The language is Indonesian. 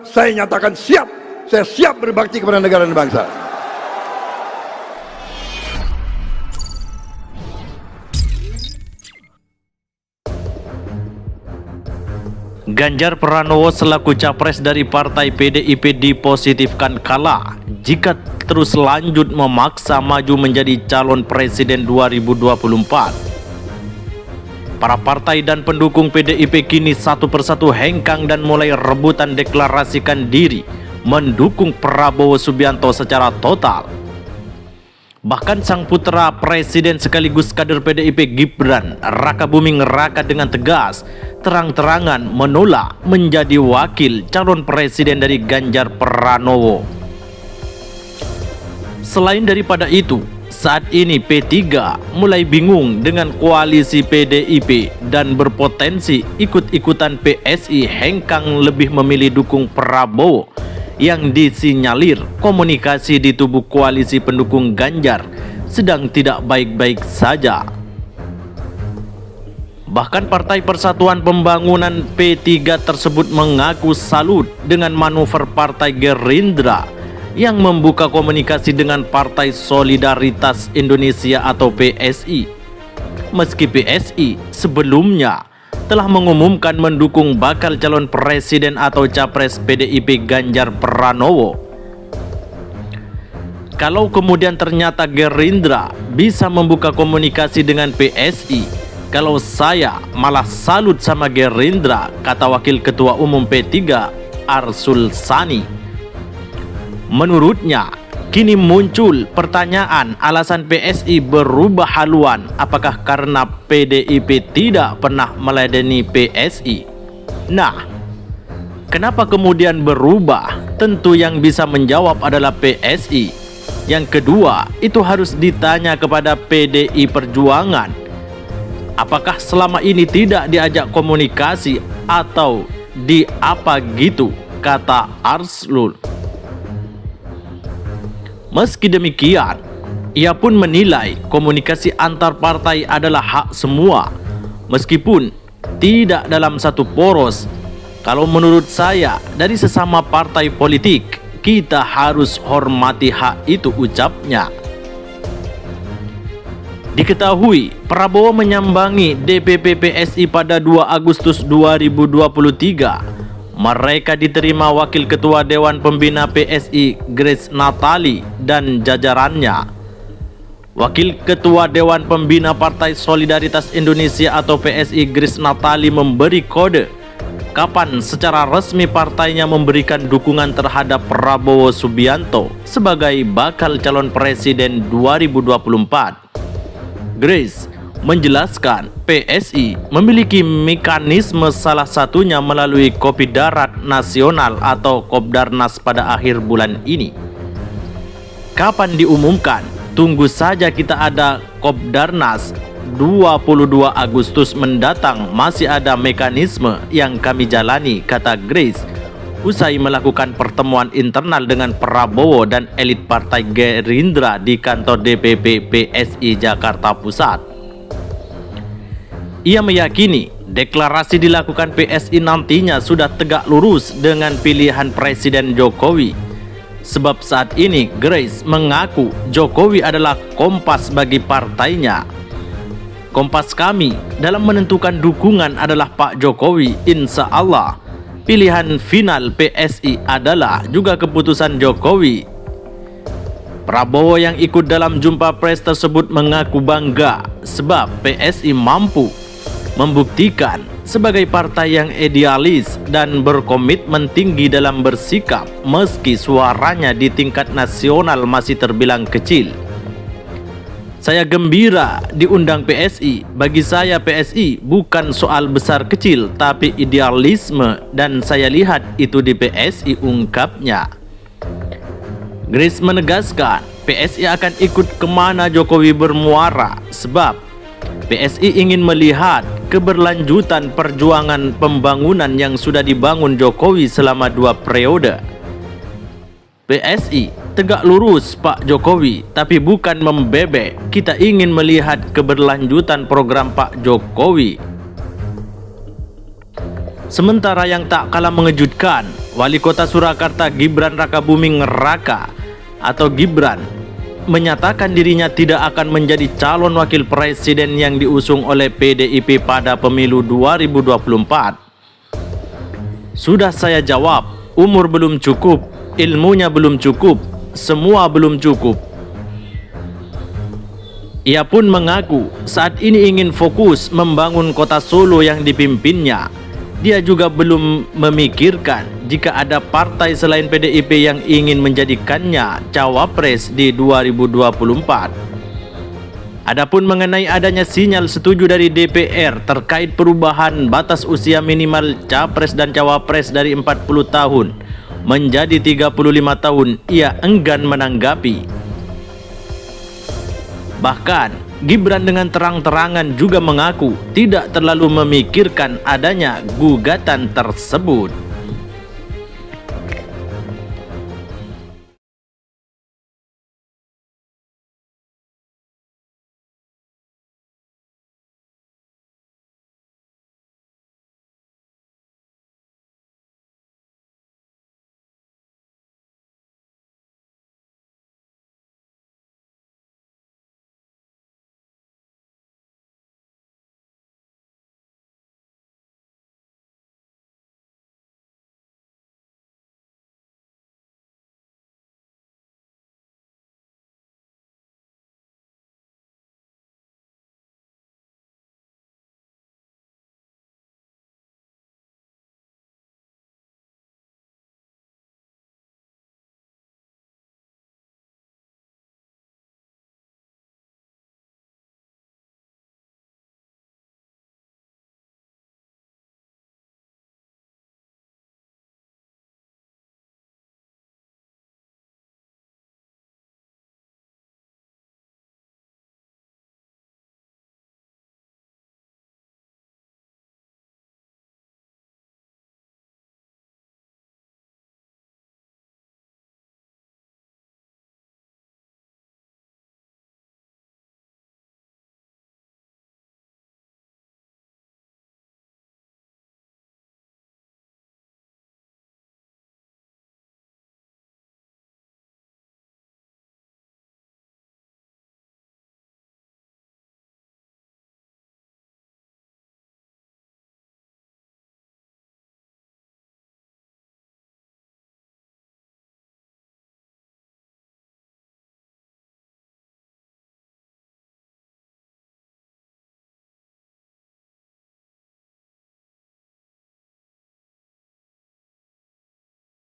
saya nyatakan siap. Saya siap berbakti kepada negara dan bangsa. Ganjar Pranowo selaku capres dari partai PDIP dipositifkan kalah jika terus lanjut memaksa maju menjadi calon presiden 2024. Para partai dan pendukung PDIP kini satu persatu hengkang dan mulai rebutan deklarasikan diri mendukung Prabowo Subianto secara total. Bahkan sang putra presiden sekaligus kader PDIP Gibran Raka Buming Raka dengan tegas terang-terangan menolak menjadi wakil calon presiden dari Ganjar Pranowo. Selain daripada itu, saat ini P3 mulai bingung dengan koalisi PDIP dan berpotensi ikut-ikutan PSI hengkang lebih memilih dukung Prabowo yang disinyalir komunikasi di tubuh koalisi pendukung Ganjar sedang tidak baik-baik saja. Bahkan Partai Persatuan Pembangunan P3 tersebut mengaku salut dengan manuver Partai Gerindra yang membuka komunikasi dengan Partai Solidaritas Indonesia atau PSI. Meski PSI sebelumnya telah mengumumkan mendukung bakal calon presiden atau capres PDIP Ganjar Pranowo. Kalau kemudian ternyata Gerindra bisa membuka komunikasi dengan PSI, kalau saya malah salut sama Gerindra, kata Wakil Ketua Umum P3 Arsul Sani. Menurutnya, kini muncul pertanyaan alasan PSI berubah haluan, apakah karena PDIP tidak pernah meladeni PSI? Nah, kenapa kemudian berubah? Tentu yang bisa menjawab adalah PSI. Yang kedua, itu harus ditanya kepada PDI Perjuangan. Apakah selama ini tidak diajak komunikasi atau di apa gitu, kata Arsul. Meski demikian, ia pun menilai komunikasi antar partai adalah hak semua, meskipun tidak dalam satu poros. Kalau menurut saya, dari sesama partai politik, kita harus hormati hak itu, ucapnya. Diketahui, Prabowo menyambangi DPP PSI pada 2 Agustus 2023. Mereka diterima Wakil Ketua Dewan Pembina PSI Grace Natali dan jajarannya. Wakil Ketua Dewan Pembina Partai Solidaritas Indonesia atau PSI Grace Natali memberi kode kapan secara resmi partainya memberikan dukungan terhadap Prabowo Subianto sebagai bakal calon presiden 2024. Grace menjelaskan PSI memiliki mekanisme, salah satunya melalui Kopi Darat Nasional atau Kopdarnas pada akhir bulan ini. Kapan diumumkan? Tunggu saja, kita ada Kopdarnas 22 Agustus mendatang, masih ada mekanisme yang kami jalani, kata Grace usai melakukan pertemuan internal dengan Prabowo dan elit Partai Gerindra di kantor DPP PSI Jakarta Pusat. Ia meyakini deklarasi dilakukan PSI nantinya sudah tegak lurus dengan pilihan Presiden Jokowi. Sebab saat ini Grace mengaku Jokowi adalah kompas bagi partainya. Kompas kami dalam menentukan dukungan adalah Pak Jokowi, insya Allah. Pilihan final PSI adalah juga keputusan Jokowi. Prabowo yang ikut dalam jumpa pers tersebut mengaku bangga sebab PSI mampu membuktikan sebagai partai yang idealis dan berkomitmen tinggi dalam bersikap meski suaranya di tingkat nasional masih terbilang kecil. Saya gembira diundang PSI. Bagi saya PSI bukan soal besar kecil tapi idealisme, dan saya lihat itu di PSI, ungkapnya. Grace menegaskan PSI akan ikut kemana Jokowi bermuara sebab PSI ingin melihat keberlanjutan perjuangan pembangunan yang sudah dibangun Jokowi selama 2 periode. PSI tegak lurus Pak Jokowi, tapi bukan membebek. Kita ingin melihat keberlanjutan program Pak Jokowi. Sementara yang tak kalah mengejutkan, Wali Kota Surakarta Gibran Rakabuming Raka atau Gibran menyatakan dirinya tidak akan menjadi calon wakil presiden yang diusung oleh PDIP pada pemilu 2024. Sudah saya jawab, umur belum cukup, ilmunya belum cukup, semua belum cukup. Ia pun mengaku saat ini ingin fokus membangun kota Solo yang dipimpinnya. Dia juga belum memikirkan jika ada partai selain PDIP yang ingin menjadikannya cawapres di 2024. Adapun mengenai adanya sinyal setuju dari DPR terkait perubahan batas usia minimal capres dan cawapres dari 40 tahun menjadi 35 tahun, ia enggan menanggapi. Bahkan Gibran dengan terang-terangan juga mengaku tidak terlalu memikirkan adanya gugatan tersebut.